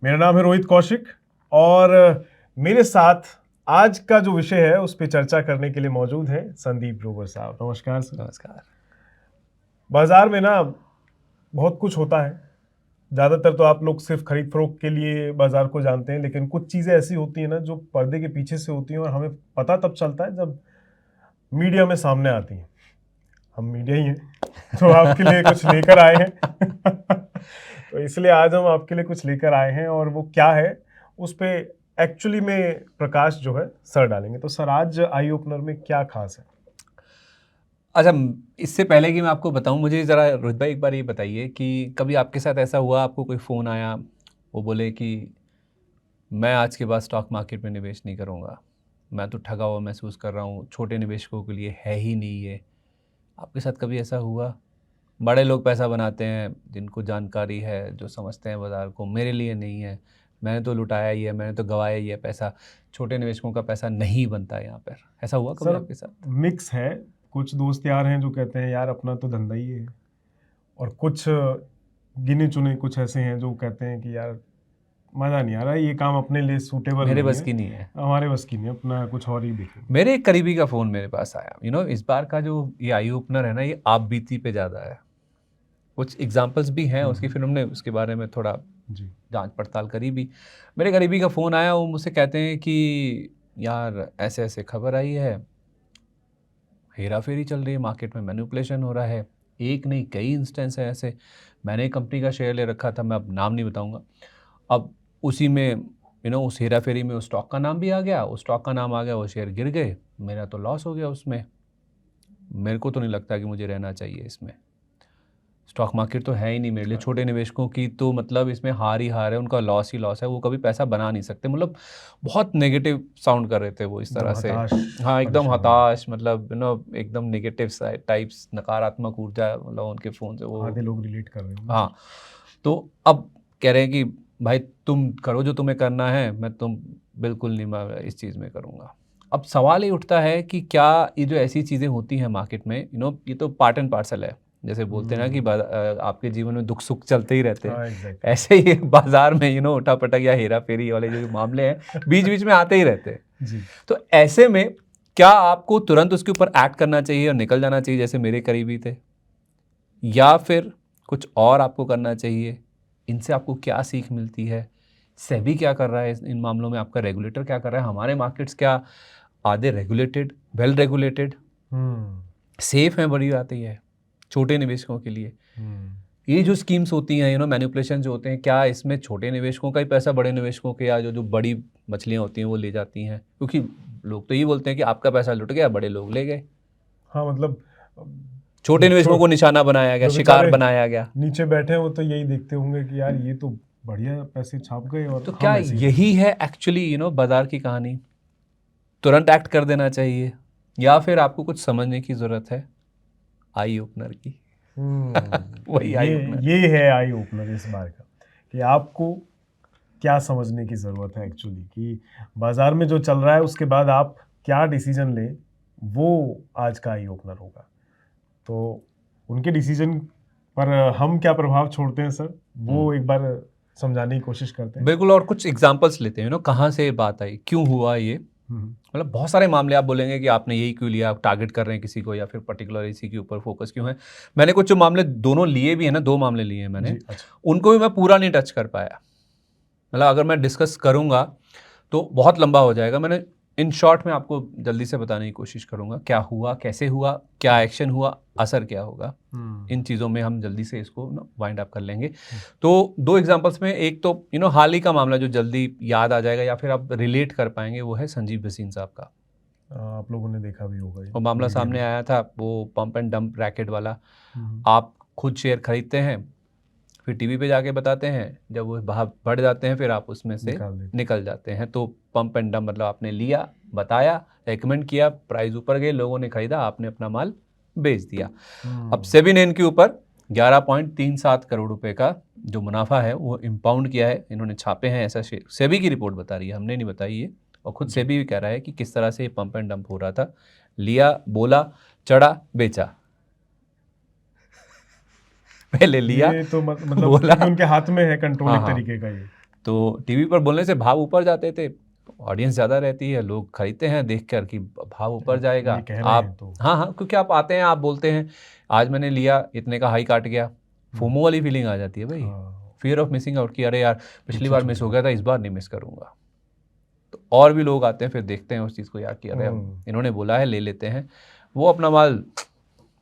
मेरा नाम है रोहित कौशिक और मेरे साथ आज का जो विषय है उस पर चर्चा करने के लिए मौजूद हैं संदीप ग्रोवर साहब। नमस्कार सर। नमस्कार। बाजार में ना बहुत कुछ होता है। ज़्यादातर तो आप लोग सिर्फ खरीद फरोख्त के लिए बाजार को जानते हैं, लेकिन कुछ चीज़ें ऐसी होती हैं ना जो पर्दे के पीछे से होती हैं और हमें पता तब चलता है जब मीडिया में सामने आती हैं। हम मीडिया ही हैं तो आपके लिए कुछ लेकर आए हैं तो इसलिए आज हम आपके लिए कुछ लेकर आए हैं और वो क्या है उस पे एक्चुअली में प्रकाश जो है सर डालेंगे। तो सर आज आई ओपनर में क्या खास है? अच्छा, इससे पहले कि मैं आपको बताऊं, मुझे ज़रा रोहित भाई एक बार ये बताइए कि कभी आपके साथ ऐसा हुआ, आपको कोई फ़ोन आया, वो बोले कि मैं आज के बाद स्टॉक मार्केट में निवेश नहीं करूंगा, मैं तो ठगा हुआ महसूस कर रहा हूँ, छोटे निवेशकों के लिए है ही नहीं ये। आपके साथ कभी ऐसा हुआ? बड़े लोग पैसा बनाते हैं जिनको जानकारी है, जो समझते हैं बाज़ार को, मेरे लिए नहीं है, मैंने तो लुटाया ही है, मैंने तो गंवाया ही है पैसा, छोटे निवेशकों का पैसा नहीं बनता है यहाँ पर। ऐसा हुआ कभी सर आपके साथ? मिक्स है। कुछ दोस्त यार हैं जो कहते हैं यार अपना तो धंधा ही है, और कुछ गिने चुने कुछ ऐसे हैं जो कहते हैं कि यार मज़ा नहीं आ रहा, ये काम अपने लिए सूटेबल मेरे नहीं बस है, की नहीं है, हमारे बस की नहीं है, अपना कुछ और ही देखें। मेरे एक करीबी का फ़ोन मेरे पास आया। इस बार का जो ये आई ओपनर है ना, ये आप बीती पे ज़्यादा है। कुछ एग्जांपल्स भी हैं उसकी, फिर हमने उसके बारे में थोड़ा जी। जांच पड़ताल करी भी। मेरे करीबी का फ़ोन आया, वो मुझसे कहते हैं कि यार ऐसे ऐसे खबर आई है, हेरा फेरी चल रही है मार्केट में, मैनिपुलेशन हो रहा है। एक नहीं कई इंस्टेंस है ऐसे। मैंने एक कंपनी का शेयर ले रखा था, मैं अब नाम नहीं बताऊंगा। अब उसी में उस हेरा फेरी में उस स्टॉक का नाम भी आ गया, उस स्टॉक का नाम आ गया, वो शेयर गिर गए, मेरा तो लॉस हो गया उसमें। मेरे को तो नहीं लगता कि मुझे रहना चाहिए इसमें। स्टॉक मार्केट तो है ही नहीं मेरे लिए, छोटे निवेशकों की तो मतलब इसमें हार ही हार है, उनका लॉस ही लॉस है, वो कभी पैसा बना नहीं सकते। मतलब बहुत नेगेटिव साउंड कर रहे थे वो इस तरह से। हाँ, एकदम हताश, मतलब एकदम नेगेटिव टाइप्स, नकारात्मक ऊर्जा, मतलब उनके फ़ोन से वो। आधे लोग रिलेट कर रहे हैं। हाँ, तो अब कह रहे हैं कि भाई तुम करो जो तुम्हें करना है, मैं बिल्कुल नहीं, मैं इस चीज़ में करूँगा। अब सवाल ये उठता है कि क्या ये जो ऐसी चीज़ें होती हैं मार्केट में, ये तो पार्ट एंड पार्सल है। जैसे बोलते हैं ना कि आपके जीवन में दुख सुख चलते ही रहते हैं। हाँ, exactly. ऐसे ही बाजार में उठा पटक या हेरा फेरी वाले जो मामले हैं बीच बीच में आते ही रहते हैं जी। तो ऐसे में क्या आपको तुरंत उसके ऊपर एक्ट करना चाहिए और निकल जाना चाहिए जैसे मेरे करीबी थे, या फिर कुछ और आपको करना चाहिए? इनसे आपको क्या सीख मिलती है? सेबी क्या कर रहा है इन मामलों में? आपका रेगुलेटर क्या कर रहा है? हमारे मार्केट्स क्या आधे रेगुलेटेड, वेल रेगुलेटेड, सेफ हैं? बड़ी बात ये है छोटे निवेशकों के लिए। ये जो स्कीम्स होती हैं, मैनिपुलेशन जो होते हैं, क्या इसमें छोटे निवेशकों का ही पैसा बड़े निवेशकों के, या जो बड़ी मछलियाँ होती हैं वो ले जाती हैं? क्योंकि लोग तो ये बोलते हैं कि आपका पैसा लुट गया, बड़े लोग ले गए। हाँ, मतलब छोटे निवेशकों को निशाना बनाया गया, शिकार बनाया गया। नीचे बैठे हैं वो तो यही देखते होंगे कि यार ये तो बढ़िया पैसे छाप गए, और तो क्या यही है एक्चुअली बाजार की कहानी? तुरंत एक्ट कर देना चाहिए, या फिर आपको कुछ समझने की जरूरत है आई ओपनर की? वही आई ओपनर। ये है आई ओपनर इस बार का, कि आपको क्या समझने की ज़रूरत है एक्चुअली, कि बाजार में जो चल रहा है उसके बाद आप क्या डिसीजन लें, वो आज का आई ओपनर होगा। तो उनके डिसीजन पर हम क्या प्रभाव छोड़ते हैं सर, वो एक बार समझाने की कोशिश करते हैं। बिल्कुल, और कुछ एग्जांपल्स लेते हैं, कहाँ से बात आई, क्यों हुआ ये। मतलब बहुत सारे मामले आप बोलेंगे कि आपने यही क्यों लिया, आप टारगेट कर रहे हैं किसी को, या फिर पर्टिकुलर इसी के ऊपर फोकस क्यों है। मैंने कुछ जो मामले दोनों लिए भी है ना, 2 मामले लिए हैं मैंने। अच्छा। उनको भी मैं पूरा नहीं टच कर पाया। मतलब अगर मैं डिस्कस करूंगा तो बहुत लंबा हो जाएगा। मैंने इन शॉर्ट में आपको जल्दी से बताने की कोशिश करूंगा, क्या हुआ, कैसे हुआ, क्या एक्शन हुआ, असर क्या होगा। इन चीज़ों में हम जल्दी से इसको वाइंड अप कर लेंगे। तो 2 एग्जांपल्स में, एक तो हाल ही का मामला जो जल्दी याद आ जाएगा या फिर आप रिलेट कर पाएंगे, वो है संजीव भसीन साहब का। आप लोगों ने देखा भी होगा, वो मामला सामने आया था, वो पंप एंड डंप रैकेट वाला। आप खुद शेयर खरीदते हैं, फिर टीवी पे जाके बताते हैं, जब वो बढ़ जाते हैं फिर आप उसमें से निकल जाते हैं। तो पंप एंड डंप मतलब आपने लिया, बताया, रेकमेंड किया, प्राइस ऊपर गए, लोगों ने खरीदा, आपने अपना माल बेच दिया। अब सेबी ने इनके ऊपर 11.37 करोड़ रुपए का जो मुनाफा है वो इंपाउंड किया है, इन्होंने छापे हैं। ऐसा सेबी की रिपोर्ट बता रही है, हमने नहीं बताई है। और खुद सेबी भी कह रहा है कि किस तरह से ये पंप एंड डंप हो रहा था। लिया, बोला, चढ़ा, बेचा। पहले लिया, ये तो मतलब बोला, उनके हाथ में है कंट्रोल एक तरीके का ये। तो टीवी पर बोलने से भाव ऊपर जाते थे, ऑडियंस ज़्यादा रहती है, लोग खरीदते हैं देख कर कि भाव ऊपर जाएगा। ये कह रहे हैं आप तो हाँ हाँ, क्योंकि आप आते हैं, आप बोलते हैं आज मैंने लिया इतने का हाई काट गया, फोमो वाली फीलिंग आ जाती है भाई, हाँ, फियर ऑफ मिसिंग आउट की, अरे यार पिछली पीछे बार छूट मिस हो गया। गया था, इस बार नहीं मिस करूँगा। तो और भी लोग आते हैं, फिर देखते हैं उस चीज़ को, यार कि अरे इन्होंने बोला है ले लेते हैं, वो अपना माल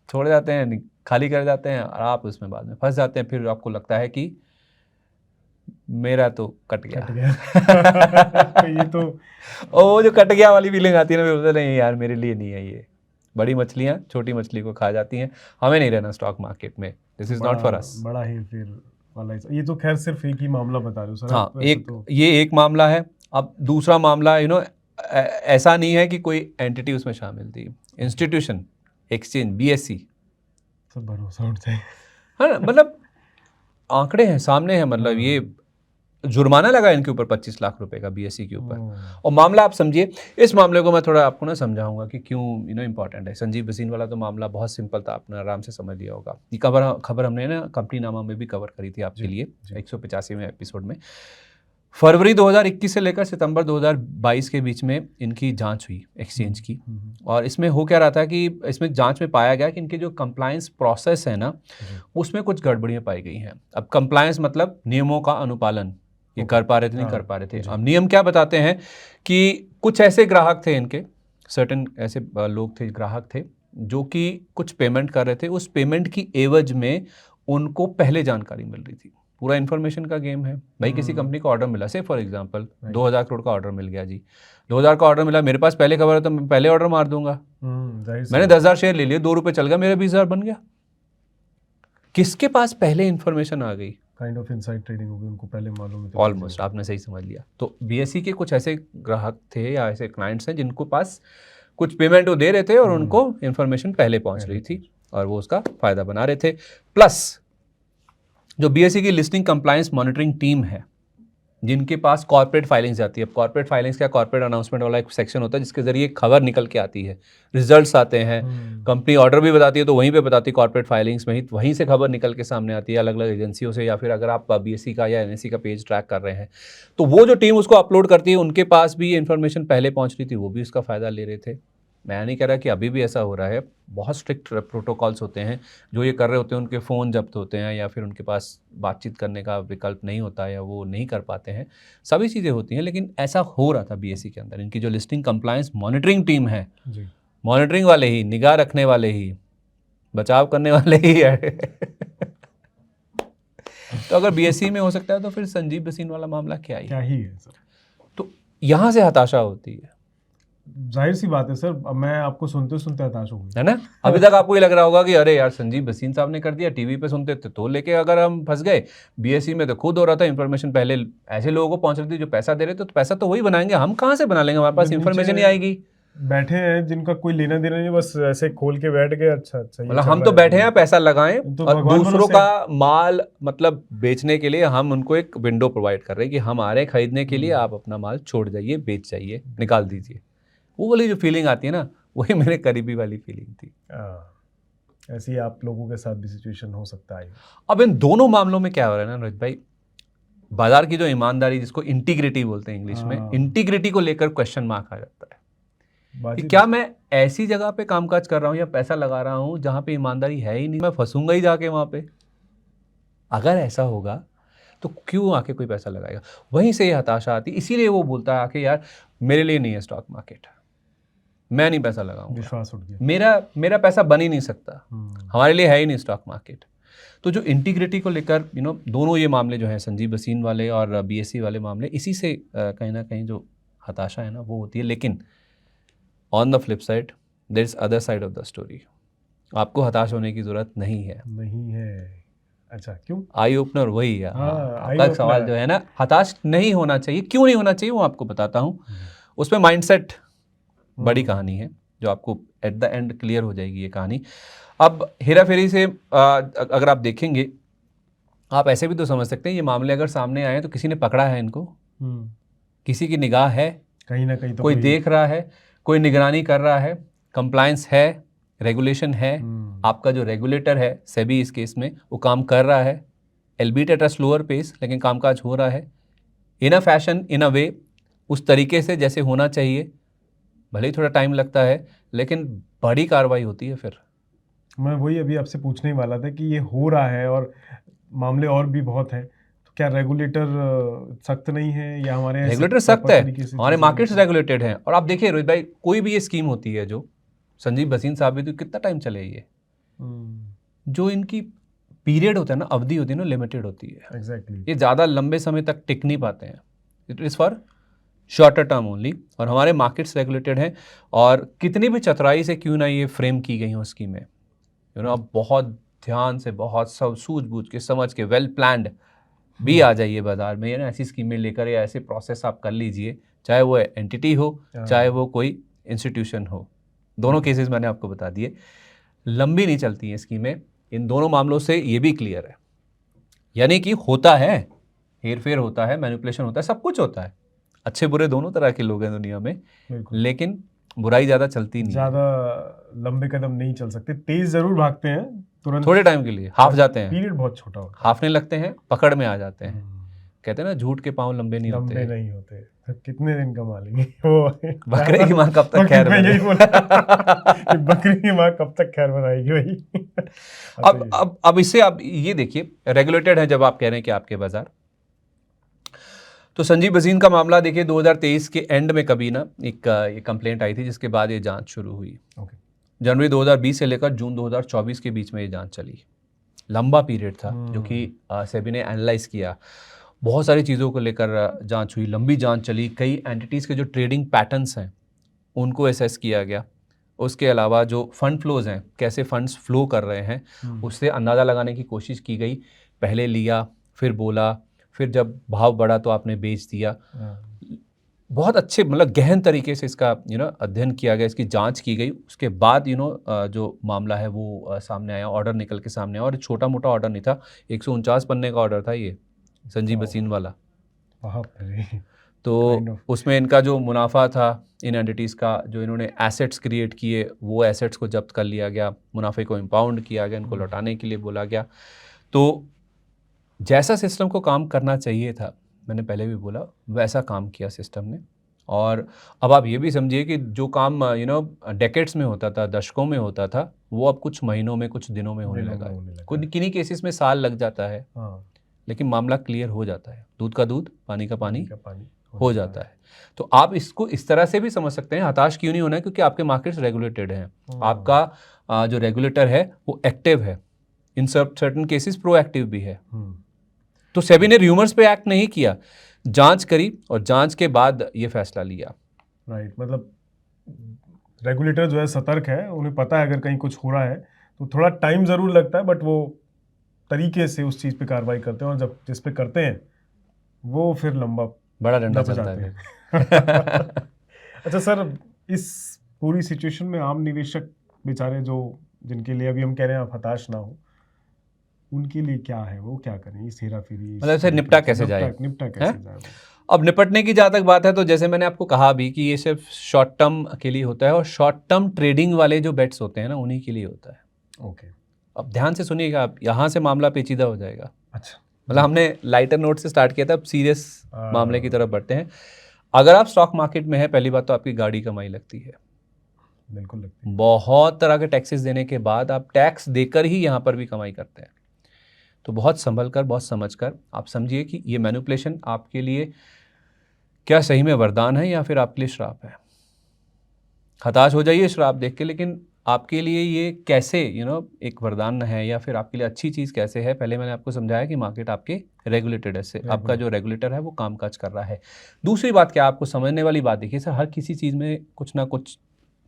छोड़ जाते हैं, खाली कर जाते हैं, और आप उसमें बाद में फंस जाते हैं। फिर आपको लगता है कि मेरा तो कट गया। कट गया। तो ये तो और वो जो कट गया वाली फीलिंग आती है ना, फिर बोलते नहीं यार मेरे लिए नहीं है ये। बड़ी मछलियाँ छोटी मछली को खा जाती हैं, हमें नहीं रहना स्टॉक मार्केट में, this is not for us. बड़ा ही फिर वाला ये तो खैर सिर्फ एक ही मामला बता रहे हो सर हाँ, आप, वैसे एक तो ये एक मामला है। अब दूसरा मामला ऐसा नहीं है कि कोई एंटिटी उसमें शामिल थी, इंस्टीट्यूशन, एक्सचेंज, बीएससी, सब भरोसा उठ जाए। है ना, मतलब आंकड़े हैं सामने हैं, मतलब ये जुर्माना लगा इनके ऊपर 25 लाख रुपए का बीएससी के ऊपर। और मामला आप समझिए, इस मामले को मैं थोड़ा आपको ना समझाऊंगा कि क्यों इंपॉर्टेंट है। संजीव भसीन वाला तो मामला बहुत सिंपल था, आपने आराम से समझ लिया होगा। ये खबर हमने ना कंपनी नामा में भी कवर करी थी आपके लिए 185वें एपिसोड में। फरवरी 2021 से लेकर सितंबर 2022 के बीच में इनकी जांच हुई एक्सचेंज की, और इसमें हो क्या रहा था कि इसमें जांच में पाया गया कि इनके जो कंप्लायंस प्रोसेस है ना, उसमें कुछ गड़बड़ियां पाई गई हैं। अब कंप्लायंस मतलब नियमों का अनुपालन, ये कर पा रहे थे नहीं कर पा रहे थे। अब नियम क्या बताते हैं कि कुछ ऐसे ग्राहक थे इनके, सर्टेन ऐसे लोग थे, ग्राहक थे जो कि कुछ पेमेंट कर रहे थे, उस पेमेंट की एवज में उनको पहले जानकारी मिल रही थी। पूरा इन्फॉर्मेशन का गेम है भाई। किसी कंपनी को ऑर्डर मिला, से फॉर एग्जांपल 2000 करोड़ का ऑर्डर मिल गया जी, 2000 का ऑर्डर मिला, मेरे पास पहले खबर है तो मैं पहले ऑर्डर मार दूंगा। मैंने 10,000 शेयर ले लिए, 2 रुपये चल गया, मेरा 20,000 बन गया। किसके पास पहले इन्फॉर्मेशन आ गई? काइंड ऑफ इनसाइड ट्रेडिंग होगी, उनको पहले मालूम है। ऑलमोस्ट आपने सही समझ लिया। तो बीएससी के कुछ ऐसे ग्राहक थे या ऐसे क्लाइंट्स हैं जिनको पास कुछ पेमेंट वो दे रहे थे और उनको इन्फॉर्मेशन पहले पहुंच रही थी और वो उसका फायदा बना रहे थे। प्लस जो बीएससी की लिस्टिंग कंप्लायंस मॉनिटरिंग टीम है, जिनके पास कॉर्पोरेट फाइलिंग्स जाती है। अब कॉर्पोरेट फाइलिंग्स क्या, कॉर्पोरेट अनाउंसमेंट वाला एक सेक्शन होता है जिसके जरिए खबर निकल के आती है, रिजल्ट्स आते हैं, कंपनी ऑर्डर भी बताती है तो वहीं पे बताती है कॉर्पोरेट फाइलिंग्स में ही, वहीं से खबर निकल के सामने आती है अलग अलग एजेंसियों से, या फिर अगर आप बीएससी का या एनएससी का पेज ट्रैक कर रहे हैं तो वो जो टीम उसको अपलोड करती है, उनके पास भी ये इन्फॉर्मेशन पहले पहुँच रही थी, वो भी उसका फ़ायदा ले रहे थे। मैं नहीं कह रहा कि अभी भी ऐसा हो रहा है, बहुत स्ट्रिक्ट प्रोटोकॉल्स होते हैं, जो ये कर रहे होते हैं उनके फ़ोन जब्त होते हैं या फिर उनके पास बातचीत करने का विकल्प नहीं होता है या वो नहीं कर पाते हैं, सभी चीज़ें होती हैं। लेकिन ऐसा हो रहा था बीएससी के अंदर। इनकी जो लिस्टिंग कंप्लायंस मॉनिटरिंग टीम है, मॉनिटरिंग वाले ही, निगाह रखने वाले ही, बचाव करने वाले ही है। तो अगर बीएससी में हो सकता है तो फिर संजीव भसीन वाला मामला क्या ही है सर। तो यहाँ से हताशा होती है, जाहिर सी बात है सर। अब मैं आपको सुनते सुनते हताश हो गई, है ना। अभी तक आपको ये लग रहा होगा कि अरे यार संजीव भसीन साहब ने कर दिया, टीवी पे सुनते थे तो लेके अगर हम फंस गए, बीएससी में तो खुद हो रहा था, इन्फॉर्मेशन पहले ऐसे लोगों को पहुंच रही थी जो पैसा दे रहे थे, तो पैसा तो वही बनाएंगे, हम कहाँ से बना लेंगे, हमारे पास इन्फॉर्मेशन ही आएगी। बैठे हैं जिनका कोई लेना देना नहीं, बस ऐसे खोल के बैठ गए, अच्छा अच्छा मतलब हम तो बैठे हैं पैसा लगाएं तो और दूसरों का माल मतलब बेचने के लिए हम उनको एक विंडो प्रोवाइड कर रहे हैं कि हम आ रहे हैं खरीदने के लिए, आप अपना माल छोड़ जाइए, बेच जाइए, निकाल दीजिए। वो वाली जो फीलिंग आती है ना, वही मेरे करीबी वाली फीलिंग थी। ऐसी आप लोगों के साथ भी सिचुएशन हो सकता है। अब इन दोनों मामलों में क्या हो रहा है ना रोहित भाई, बाजार की जो ईमानदारी, जिसको इंटीग्रिटी बोलते हैं इंग्लिश में, इंटीग्रिटी को लेकर क्वेश्चन मार्क आ जाता है कि क्या मैं ऐसी जगह पे कामकाज कर रहा हूँ या पैसा लगा रहा हूँ जहाँ पे ईमानदारी है ही नहीं, मैं फंसूंगा ही जाके वहाँ पे। अगर ऐसा होगा तो क्यों आके कोई पैसा लगाएगा? वहीं से ये हताशा आती, इसीलिए वो बोलता है आके यार मेरे लिए नहीं है स्टॉक मार्केट, मैं नहीं पैसा लगाऊंगा, विश्वास उठ गया, मेरा पैसा बन ही नहीं सकता, हमारे लिए है ही नहीं स्टॉक मार्केट। तो जो इंटीग्रिटी को लेकर दोनों ये मामले जो हैं, संजीव भसीन वाले और बीएससी वाले मामले, इसी से कहीं ना कहीं जो हताशा है ना वो होती है। लेकिन on the flip side there is other side of the story. आपको हताश होने की जरूरत नहीं है। अच्छा, क्यों? आई ओपनर वही है। आपका सवाल जो है ना, हताश नहीं होना चाहिए, क्यों नहीं होना चाहिए वो आपको बताता हूँ। उसमें माइंडसेट बड़ी कहानी है जो आपको एट द एंड क्लियर हो जाएगी ये कहानी। अब हेरा फेरी से अगर आप देखेंगे, आप ऐसे भी तो समझ सकते हैं ये मामले अगर सामने आए तो किसी ने पकड़ा है इनको, किसी की निगाह है, कहीं ना कहीं तो कोई देख रहा है, कोई निगरानी कर रहा है, कंप्लायंस है, रेगुलेशन है, आपका जो रेगुलेटर है सेबी इस केस में वो काम कर रहा है, एल्बीट एट अ स्लोअर पेस, लेकिन कामकाज हो रहा है। इन अ फैशन, इन अ वे, उस तरीके से जैसे होना चाहिए। भले ही थोड़ा टाइम लगता है, लेकिन बड़ी कार्रवाई होती है फिर। मैं वही अभी आपसे पूछने ही वाला था कि ये हो रहा है और मामले और भी बहुत हैं, तो क्या रेगुलेटर सख्त नहीं है या हमारे ऐसे रेगुलेटर सख्त प्रॉपर है, तरीके से हमारे चीजें नहीं मार्केट्स होती? रेगुलेटेड हैं। और आप देखिए रोहित भाई, कोई भी ये स्कीम होती है जो संजीव भसीन साहब भी, तो कितना टाइम चले ये, जो इनकी पीरियड होता है ना, अवधि होती है ना, लिमिटेड होती है। एग्जैक्टली। ये ज़्यादा लंबे समय तक टिक नहीं पाते हैं। It is for shorter term only. और हमारे मार्केट्स रेगुलेटेड हैं, और कितनी भी चतुराई से क्यों ना ये फ्रेम की गई हो स्कीमें, यू नो, आप बहुत ध्यान से, बहुत सब सूझबूझ के, समझ के, वेल प्लान्ड भी आ जाइए बाजार में, या ना ऐसी स्कीमें लेकर, या ऐसे प्रोसेस आप कर लीजिए, चाहे वो एंटिटी हो, चाहे वो कोई इंस्टीट्यूशन हो। दोनों केसेस मैंने आपको बता दिए, लंबी नहीं चलती हैं स्कीमें। इन दोनों मामलों से ये भी क्लियर है, यानी कि होता है, हेरफेर होता है, मैनिपुलेशन होता है, सब कुछ होता है। अच्छे बुरे दोनों तरह के लोग हैं दुनिया में, बिल्कुल। लेकिन बुराई ज़्यादा चलती नहीं है। ज्यादा लंबे कदम नहीं चल सकते, तेज जरूर भागते हैं तुरंत, थोड़े टाइम के लिए हाफ जाते हैं, पीरियड बहुत छोटा होता है। हाफने लगते हैं, पकड़ में आ जाते हैं। कहते हैं ना, झूठ के पांव लंबे नहीं लंबे होते। नहीं होते, फिर कितने दिन कमा लेंगे वो बकरे की माँ कब तक खैर मैं यही बने। बोला कि बकरी की माँ कब तक खैर बनाएगी वही। हाँ, सही है। अब इससे आप ये देखिए, रेगुलेटेड है जब आप कह रहे हैं कि आपके बाजार, तो संजीव भसीन का मामला देखिए 2023 के एंड में कभी ना एक ये कंप्लेंट आई थी, जिसके बाद ये जांच शुरू हुई। ओके। जनवरी 2020 से लेकर जून 2024 के बीच में ये जांच चली। लंबा पीरियड था जो कि सेबी ने एनालाइज किया। बहुत सारी चीज़ों को लेकर जांच हुई, लंबी जांच चली। कई एंटिटीज़ के जो ट्रेडिंग पैटर्न्स हैं उनको एसेस किया गया। उसके अलावा जो फंड फ्लोज हैं, कैसे फंड्स फ्लो कर रहे हैं, उससे अंदाज़ा लगाने की कोशिश की गई। पहले लिया, फिर बोला, फिर जब भाव बढ़ा तो आपने बेच दिया। बहुत अच्छे, मतलब गहन तरीके से इसका अध्ययन किया गया, इसकी जांच की गई। उसके बाद जो मामला है वो सामने आया, ऑर्डर निकल के सामने आया। और छोटा मोटा ऑर्डर नहीं था, 149 पन्ने का ऑर्डर था ये संजीव भसीन वाला। बाप रे। तो उसमें इनका जो मुनाफा था, इन एंटिटीज़ का, जो इन्होंने एसेट्स क्रिएट किए, वो एसेट्स को जब्त कर लिया गया, मुनाफे को इम्पाउंड किया गया, इनको लौटाने के लिए बोला गया। तो जैसा सिस्टम को काम करना चाहिए था, मैंने पहले भी बोला, वैसा काम किया सिस्टम ने। और अब आप ये भी समझिए कि जो काम डेकेड्स में होता था, दशकों में होता था, वो अब कुछ महीनों में, कुछ दिनों में होने लगा है। कुछ किन्हीं केसेस में साल लग जाता है, लेकिन मामला क्लियर हो जाता है। दूध का दूध, पानी का पानी हो जाता है। तो आप इसको इस तरह से भी समझ सकते हैं। हताश क्यों नहीं होना है, क्योंकि आपके मार्केट्स रेगुलेटेड हैं। आपका जो रेगुलेटर है वो एक्टिव है, इन सर्टेन केसेस प्रोएक्टिव भी है। तो सेबी ने र्यूमर्स पे एक्ट नहीं किया, जांच करी और जांच के बाद ये फैसला लिया। राइट, मतलब रेगुलेटर जो है सतर्क है, उन्हें पता है अगर कहीं कुछ हो रहा है तो थोड़ा टाइम ज़रूर लगता है, बट वो तरीके से उस चीज़ पे कार्रवाई करते हैं, और जब जिस पे करते हैं वो फिर लंबा बड़ा डंडा चलता जाते है। हैं। अच्छा सर, इस पूरी सिचुएशन में आम निवेशक बेचारे जो, जिनके लिए अभी हम कह रहे हैं आप हताश ना हो, उनके लिए क्या है, वो क्या करें इस हेरा फेरी, मतलब इसे निपटा कैसे जाए? निपटा कैसे जाए वो? अब निपटने की जहाँ तक बात है, तो जैसे मैंने आपको कहा भी कि ये सिर्फ शॉर्ट टर्म के लिए होता है, और शॉर्ट टर्म ट्रेडिंग वाले जो बेट्स होते हैं ना, उन्हीं के लिए होता है। ओके। अब ध्यान से सुनिएगा, आप यहाँ से मामला पेचीदा हो जाएगा। अच्छा, मतलब हमने लाइटर नोट से स्टार्ट किया था, अब सीरियस मामले की तरफ बढ़ते हैं। अगर आप स्टॉक मार्केट में है, पहली बात तो आपकी गाड़ी कमाई लगती है, बिल्कुल लगती है। बहुत तरह के टैक्सेस देने के बाद आप टैक्स देकर ही यहाँ पर भी कमाई करते हैं। तो बहुत संभल कर, बहुत समझ कर आप समझिए कि ये मैनिपुलेशन आपके लिए क्या सही में वरदान है या फिर आपके लिए श्राप है। हताश हो जाइए श्राप देख के, लेकिन आपके लिए ये कैसे एक वरदान है, या फिर आपके लिए अच्छी चीज़ कैसे है। पहले मैंने आपको समझाया कि मार्केट आपके रेगुलेटेड है, से आपका जो रेगुलेटर है वो कामकाज कर रहा है। दूसरी बात क्या, आपको समझने वाली बात देखिए सर, हर किसी चीज़ में कुछ ना कुछ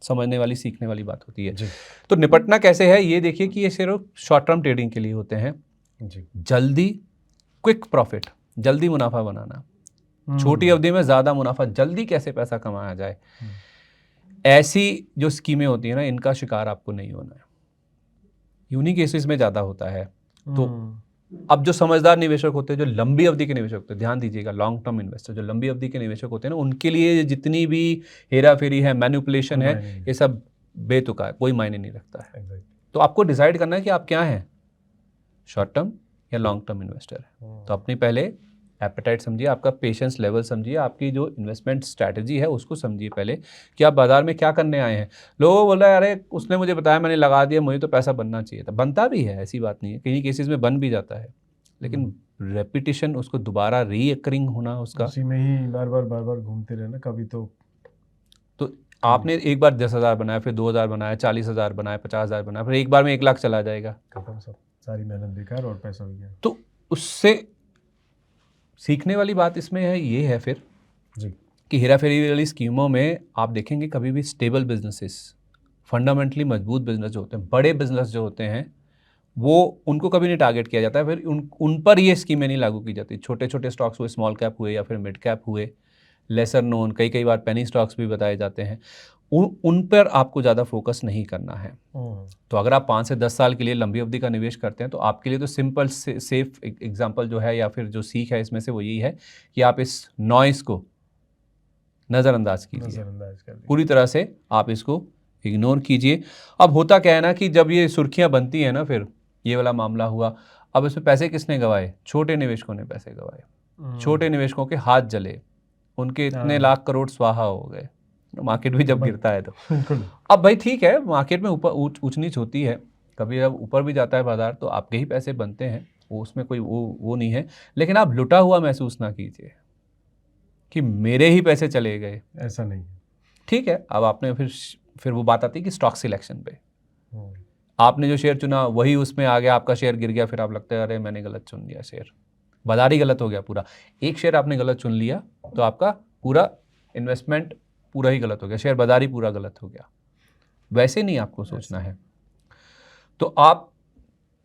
समझने वाली, सीखने वाली बात होती है। तो निपटना कैसे है ये देखिए कि ये सिर्फ शॉर्ट टर्म ट्रेडिंग के लिए होते हैं। जल्दी क्विक प्रॉफिट, जल्दी मुनाफा बनाना, छोटी अवधि में ज़्यादा मुनाफा, जल्दी कैसे पैसा कमाया जाए, ऐसी जो स्कीमें होती हैं ना, इनका शिकार आपको नहीं होना है। यूनिक केसेस में ज़्यादा होता है। तो अब जो समझदार निवेशक होते हैं, जो लंबी अवधि के निवेशक होते हैं, ध्यान दीजिएगा, लॉन्ग टर्म इन्वेस्टर, जो लंबी अवधि के निवेशक होते हैं ना, उनके लिए जितनी भी हेरा फेरी है, मैनिपुलेशन है, ये सब बेतुका है, कोई मायने नहीं रखता है। तो आपको डिसाइड करना है कि आप क्या हैं, शॉर्ट टर्म या लॉन्ग टर्म इन्वेस्टर है। तो अपनी पहले एपेटाइट समझिए, आपका पेशेंस लेवल समझिए, आपकी जो इन्वेस्टमेंट स्ट्रैटेजी है उसको समझिए पहले कि आप बाजार में क्या करने आए हैं। लोगों बोल रहा है अरे उसने मुझे बताया, मैंने लगा दिया, मुझे तो पैसा बनना चाहिए था। बनता भी है, ऐसी बात नहीं है, कई केसेस में बन भी जाता है, लेकिन रेपिटेशन, उसको दोबारा रीअकरिंग होना उसका, उसी में ही बार बार घूमते रहना, कभी तो आपने एक बार 10,000 बनाया, फिर 2,000 बनाया, 40,000 बनाया, 50,000 बनाया, फिर एक बार में 1,00,000 चला जाएगा, खत्म सब, सारी मेहनत बेकार और पैसा भी गया। तो उससे सीखने वाली बात इसमें है, ये है फिर जी। कि हेरा फेरी वाली स्कीमों में आप देखेंगे कभी भी स्टेबल बिजनेसेस, फंडामेंटली मजबूत बिजनेस जो होते हैं, बड़े बिजनेस जो होते हैं, वो उनको कभी नहीं टारगेट किया जाता है, फिर उन पर ये स्कीमें नहीं लागू की जाती। छोटे छोटे स्टॉक्स हुए, स्मॉल कैप हुए या फिर मिड कैप हुए, लेसर नोन, कई बार पेनी स्टॉक्स भी बताए जाते हैं, उन पर आपको ज़्यादा फोकस नहीं करना है। तो अगर आप 5 से 10 साल के लिए लंबी अवधि का निवेश करते हैं तो आपके लिए तो सिंपल सेफ एग्जांपल जो है या फिर जो सीख है इसमें से वो यही है कि आप इस नॉइस को नज़रअंदाज कीजिए, पूरी तरह से आप इसको इग्नोर कीजिए। अब होता क्या है ना कि जब ये सुर्खियां बनती हैं ना, फिर ये वाला मामला हुआ, अब इसमें पैसे किसने गंवाए? छोटे निवेशकों ने पैसे गंवाए, छोटे निवेशकों के हाथ जले, उनके इतने लाख करोड़ स्वाहा हो गए, मार्केट भी जब गिरता है तो। अब भाई ठीक है, मार्केट में ऊपर ऊंच नीच होती है, कभी जब ऊपर भी जाता है बाजार तो आपके ही पैसे बनते हैं, वो उसमें कोई वो नहीं है, लेकिन आप लुटा हुआ महसूस ना कीजिए कि मेरे ही पैसे चले गए, ऐसा नहीं। ठीक है, अब आपने फिर वो बात आती है कि स्टॉक सिलेक्शन पे, आपने जो शेयर चुना वही उसमें आ गया, आपका शेयर गिर गया, फिर आप लगता है अरे मैंने गलत चुन लिया शेयर, बाजार ही गलत हो गया पूरा। एक शेयर आपने गलत चुन लिया तो आपका पूरा इन्वेस्टमेंट पूरा ही गलत हो गया, शेयर बाजार ही पूरा गलत हो गया। वैसे नहीं आपको सोचना है। तो आप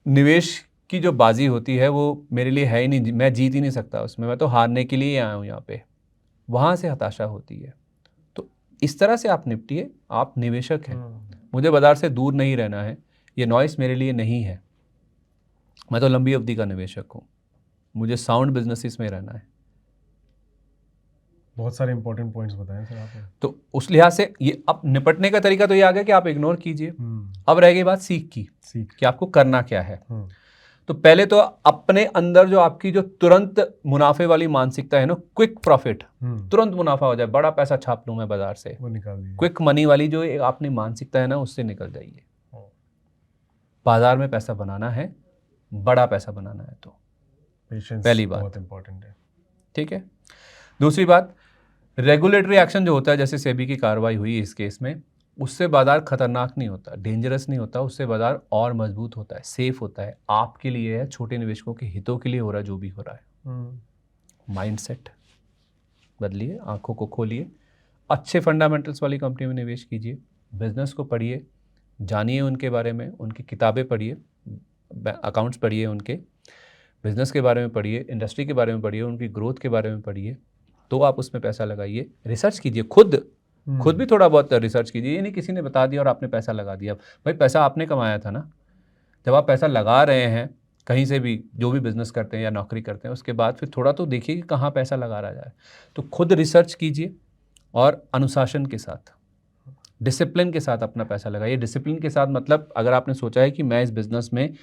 निवेश की जो बाजी होती है वो मेरे लिए है ही नहीं, मैं जीत ही नहीं सकता उसमें, मैं तो हारने के लिए आया हूँ यहाँ पे, वहाँ से हताशा होती है। तो इस तरह से आप निपटिए, आप निवेशक हैं, मुझे बाजार से दूर नहीं रहना है, ये नॉइस मेरे लिए नहीं है, मैं तो लंबी अवधि का निवेशक हूँ, मुझे साउंड बिजनेसेस में रहना है। बहुत सारे इंपॉर्टेंट पॉइंट्स बताए सर आपने। तो उस लिहाज से ये अब निपटने का तरीका तो ये आ गया कि आप इग्नोर कीजिए। अब रह गई बात सीख की, कि आपको करना क्या है। तो पहले तो अपने अंदर जो आपकी जो तुरंत मुनाफे वाली मानसिकता है ना, क्विक प्रॉफिट, तुरंत मुनाफा हो जाए, बड़ा पैसा छाप लूं मैं बाजार से, वो निकाल दीजिए। क्विक मनी वाली जो आपकी मानसिकता है ना, उससे निकल जाइए। बाजार में पैसा बनाना है, बड़ा पैसा बनाना है, तो पेशेंस पहली बात बहुत इंपॉर्टेंट है, ठीक है। दूसरी बात, रेगुलेटरी एक्शन जो होता है, जैसे सेबी की कार्रवाई हुई इस केस में, उससे बाजार खतरनाक नहीं होता, डेंजरस नहीं होता, उससे बाजार और मजबूत होता है, सेफ होता है, आपके लिए है, छोटे निवेशकों के हितों के लिए हो रहा है जो भी हो रहा है। माइंडसेट बदलिए, आंखों को खोलिए, अच्छे फंडामेंटल्स वाली कंपनी में निवेश कीजिए, बिजनेस को पढ़िए, जानिए उनके बारे में, उनकी किताबें पढ़िए, अकाउंट्स पढ़िए, उनके बिजनेस के बारे में पढ़िए, इंडस्ट्री के बारे में पढ़िए, उनकी ग्रोथ के बारे में पढ़िए, तो आप उसमें पैसा लगाइए। रिसर्च कीजिए, खुद भी थोड़ा बहुत रिसर्च कीजिए, ये नहीं किसी ने बता दिया और आपने पैसा लगा दिया। भाई पैसा आपने कमाया था ना, जब आप पैसा लगा रहे हैं कहीं से भी, जो भी बिजनेस करते हैं या नौकरी करते हैं, उसके बाद फिर थोड़ा तो देखिए कि कहाँ पैसा लगा रहा जाए। तो खुद रिसर्च कीजिए और अनुशासन के साथ, डिसिप्लिन के साथ अपना पैसा लगाइए। डिसिप्लिन के साथ मतलब अगर आपने सोचा है कि मैं इस बिज़नेस में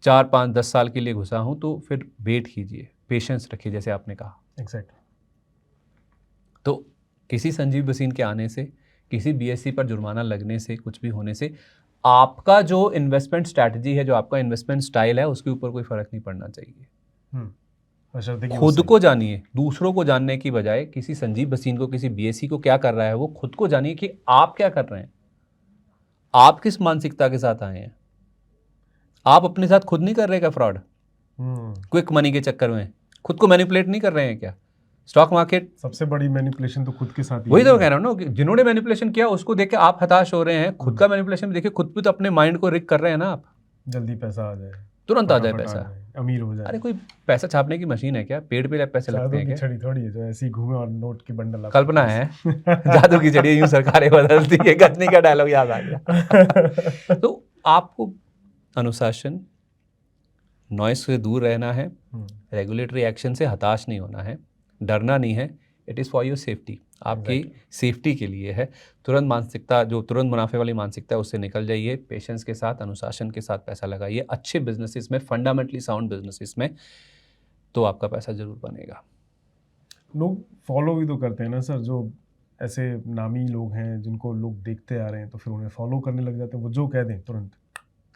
4, 5, 10 साल के लिए घुसा हूँ, तो फिर वेट कीजिए, पेशेंस रखिए, जैसे आपने कहा। एग्जैक्ट। तो किसी संजीव भसीन के आने से, किसी बीएससी पर जुर्माना लगने से, कुछ भी होने से आपका जो इन्वेस्टमेंट स्ट्रैटेजी है, जो आपका इन्वेस्टमेंट स्टाइल है, उसके ऊपर कोई फर्क नहीं पड़ना चाहिए। खुद को जानिए, दूसरों को जानने की बजाय किसी संजीव भसीन को, किसी बीएससी को क्या कर रहा है वो खुद को जानिए कि आप क्या कर रहे हैं, आप किस मानसिकता के साथ आए हैं। आप अपने साथ खुद नहीं कर रहे क्या फ्रॉड? क्विक मनी के चक्कर में खुद को मैनिपुलेट नहीं कर रहे हैं क्या? स्टॉक मार्केट सबसे बड़ी मैनिपुलेशन तो खुद के साथ ही, वही तो कह रहा हूँ ना, जिन्होंने मैनिपुलेशन किया उसको देख के आप हताश हो रहे हैं, खुद का मैनिपुलेशन देखिए, खुद भी तो अपने माइंड को रिग कर रहे हैं ना आप। जल्दी पैसा आ जाए, तुरंत आ जाए पैसा, अमीर हो जाए। अरे कोई पैसा छापने की मशीन है क्या? पेड़ पे पैसे लगते हैं क्या? छड़ी थोड़ी है जो ऐसी घूमे और नोट की बंडल। कल्पना है, जादू की छड़ी, यूं सरकारें बदलती है, गजनी का डायलॉग याद आ गया। तो आपको अनुशासन, नॉइस से दूर रहना है, रेगुलेटरी एक्शन से हताश नहीं होना है, डरना नहीं है। It is for your safety, आपकी सेफ्टी के लिए है। तुरंत मानसिकता, जो तुरंत मुनाफे वाली मानसिकता है, उससे निकल जाइए, पेशेंस के साथ, अनुशासन के साथ पैसा लगाइए अच्छे बिजनेसेस में, फंडामेंटली साउंड बिजनेसेस में, तो आपका पैसा जरूर बनेगा। लोग फॉलो भी तो करते हैं ना सर, जो ऐसे नामी लोग हैं जिनको लोग देखते आ रहे हैं तो फिर उन्हें फॉलो करने लग जाते हैं, वो जो कह दें तुरंत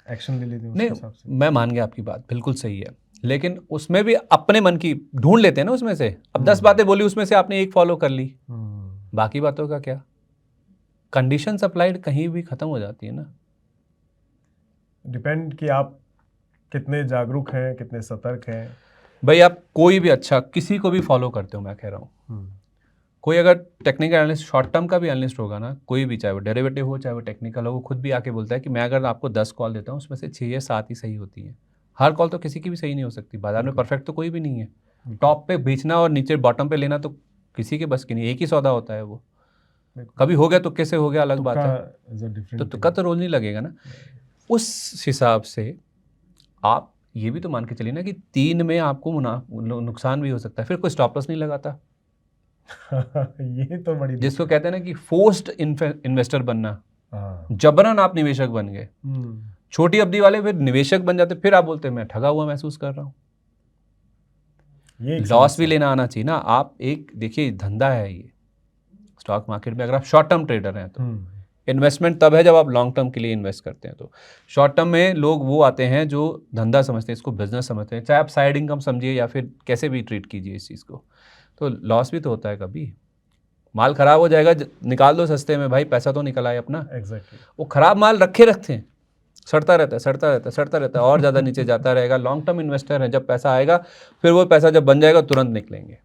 एक्शन ले लेते हैं उसके हिसाब से। नहीं, मैं मान गया आपकी बात, बिल्कुल सही है, लेकिन उसमें भी अपने मन की ढूंढ लेते हैं ना उसमें से। अब 10 बातें बोली, उसमें से आपने एक फॉलो कर ली, बाकी बातों का क्या? कंडीशन अप्लाइड कहीं भी खत्म हो जाती है ना। डिपेंड कि आप कितने जागरूक हैं, कितने सतर्क हैं। भाई आप कोई भी अच्छा किसी को भी फॉलो करते हो, मैं कह रहा हूँ, कोई अगर टेक्निकल एनालिस्ट, शॉर्ट टर्म का भी एनालिस्ट होगा ना, कोई भी, चाहे वो डेरिवेटिव हो चाहे वो टेक्निकल हो, वो खुद भी आके बोलता है कि मैं अगर आपको 10 कॉल देता हूँ उसमें से 6 या 7 ही सही होती हैं। हर कॉल तो किसी की भी सही नहीं हो सकती, बाजार में परफेक्ट तो कोई भी नहीं है। टॉप पे बेचना और नीचे बॉटम पे लेना तो किसी के बस की नहीं, एक ही सौदा होता है वो। कभी हो गया तुक्के से हो गया, अलग बात है, तो तुक्का तो रोल नहीं लगेगा ना। उस हिसाब से आप ये भी तो मान के चलिए ना कि 3 में आपको नुकसान भी हो सकता है, फिर कोई स्टॉप लॉस नहीं लगाता। ये तो बड़ी जिसको कहते हैं ना कि फोर्स्ड इन्वेस्टर बनना, जबरन आप निवेशक बन गए। छोटी अवधि वाले फिर निवेशक बन जाते, फिर आप बोलते हैं मैं ठगा हुआ महसूस कर रहा हूँ। लॉस भी लेना आना चाहिए ना। आप एक देखिए, धंधा है ये स्टॉक मार्केट में। अगर आप शॉर्ट टर्म ट्रेडर हैं तो इन्वेस्टमेंट तब है जब आप लॉन्ग टर्म के लिए इन्वेस्ट करते हैं। तो शॉर्ट टर्म में लोग वो आते हैं जो धंधा समझते हैं, इसको बिजनेस समझते हैं, चाहे आप साइड इनकम समझिए या फिर कैसे भी ट्रीट कीजिए इस चीज़ को। तो लॉस भी तो होता है, कभी माल खराब हो जाएगा, निकाल दो सस्ते में भाई, पैसा तो निकल आए अपना। एग्जैक्टली। वो खराब माल रखे रखते हैं, सड़ता रहता है और ज़्यादा नीचे जाता रहेगा। लॉन्ग टर्म इन्वेस्टर है, जब पैसा आएगा फिर वो पैसा जब बन जाएगा तुरंत निकलेंगे।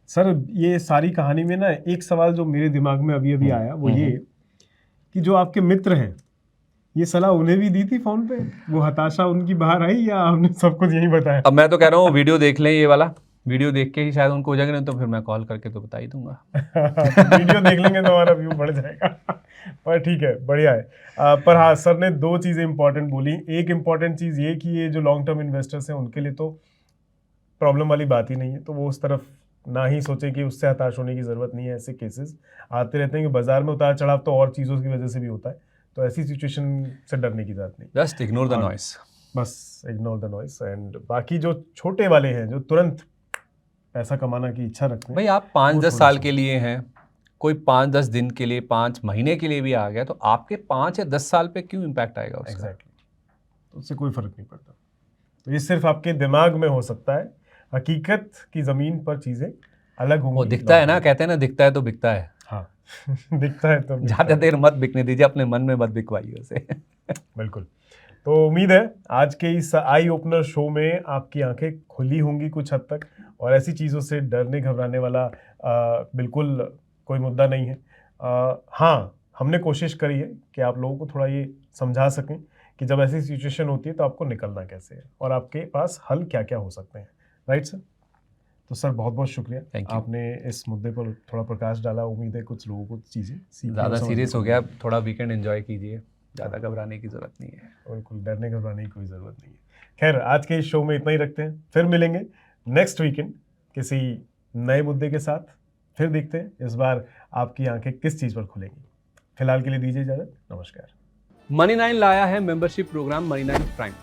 सर ये सारी कहानी में ना एक सवाल जो मेरे दिमाग में अभी अभी आया, वो ये कि जो आपके मित्र हैं, ये सलाह उन्हें भी दी थी फोन पे, वो हताशा उनकी बाहर आई या हमने सब कुछ यही बताया? अब मैं तो कह रहा हूँ वीडियो देख लें, ये वाला वीडियो देख के ही शायद उनको हो जाएगा, नहीं तो फिर मैं कॉल करके तो बता ही दूंगा। वीडियो देख लेंगे तो हमारा व्यू बढ़ जाएगा। पर ठीक है, बढ़िया है। पर हाँ, सर ने 2 चीज़ें इंपॉर्टेंट बोली। एक इंपॉर्टेंट चीज़ ये कि ये जो लॉन्ग टर्म इन्वेस्टर्स हैं उनके लिए तो प्रॉब्लम वाली बात ही नहीं है, तो वो उस तरफ ना ही सोचे कि उससे हताश होने की ज़रूरत नहीं है। ऐसे केसेस आते रहते हैं कि बाजार में उतार चढ़ाव तो और चीज़ों की वजह से भी होता है, तो ऐसी सिचुएशन से डरने की ज़रूरत नहीं। जस्ट इग्नोर द नॉइस, बस इग्नोर द नॉइस। एंड बाकी जो छोटे वाले हैं जो तुरंत पैसा कमाना की इच्छा रखते हैं, भाई आप 5-10 साल के लिए हैं, कोई 5-10 दिन के लिए, 5 महीने के लिए भी आ गया, तो आपके 5 या 10 साल पे क्यों इम्पैक्ट आएगा उसका? एग्जैक्टली, तो उससे कोई फर्क नहीं पड़ता। तो ये सिर्फ आपके दिमाग में हो सकता है, हकीकत की ज़मीन पर चीज़ें अलग होंगी। वो दिखता है ना, कहते हैं ना, दिखता है तो बिकता है। हाँ दिखता है तो ज़्यादा देर मत बिकने दीजिए, अपने मन में मत बिकवाइए उसे। बिल्कुल। तो उम्मीद है आज के इस आई ओपनर शो में आपकी आंखें खुली होंगी कुछ हद तक, और ऐसी चीज़ों से डरने घबराने वाला बिल्कुल कोई मुद्दा नहीं है। हाँ, हमने कोशिश करी है कि आप लोगों को थोड़ा ये समझा सकें कि जब ऐसी सिचुएशन होती है तो आपको निकलना कैसे है और आपके पास हल क्या क्या हो सकते हैं। Right sir? तो सर बहुत बहुत शुक्रिया, आपने इस मुद्दे पर थोड़ा प्रकाश डाला। उम्मीद है कुछ लोगों को चीज़ें ज़्यादा सीरियस हो गया, थोड़ा वीकेंड एंजॉय कीजिए, ज़्यादा घबराने की ज़रूरत नहीं है। बिल्कुल, डरने घबराने की कोई ज़रूरत नहीं है। खैर, आज के इस शो में इतना ही रखते हैं, फिर मिलेंगे नेक्स्ट वीकेंड किसी नए मुद्दे के साथ। फिर देखते हैं इस बार आपकी आंखें किस चीज़ पर खुलेंगी। फिलहाल के लिए दीजिए इजाज़त, नमस्कार। Money9 लाया है मेंबरशिप प्रोग्राम Money9 प्राइम।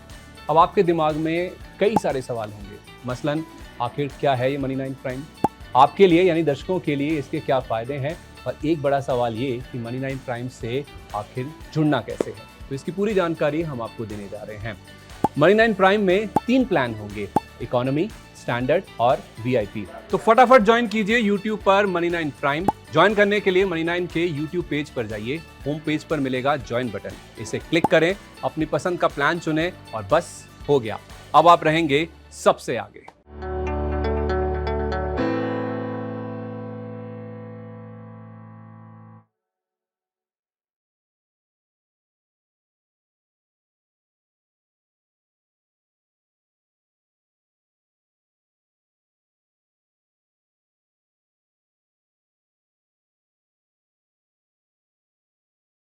अब आपके दिमाग में कई सारे सवाल होंगे, मसलन आखिर क्या है ये Money9 प्राइम, आपके लिए यानी दर्शकों के लिए इसके क्या फ़ायदे हैं, और एक बड़ा सवाल ये कि Money9 प्राइम से आखिर जुड़ना कैसे है। तो इसकी पूरी जानकारी हम आपको देने जा रहे हैं। Money9 प्राइम में 3 प्लान होंगे, इकोनॉमी, स्टैंडर्ड और VIP। तो फटाफट ज्वाइन कीजिए YouTube पर Money9 प्राइम। ज्वाइन करने के लिए Money9 के YouTube पेज पर जाइए, होम पेज पर मिलेगा ज्वाइन बटन, इसे क्लिक करें, अपनी पसंद का प्लान चुनें और बस हो गया, अब आप रहेंगे सबसे आगे।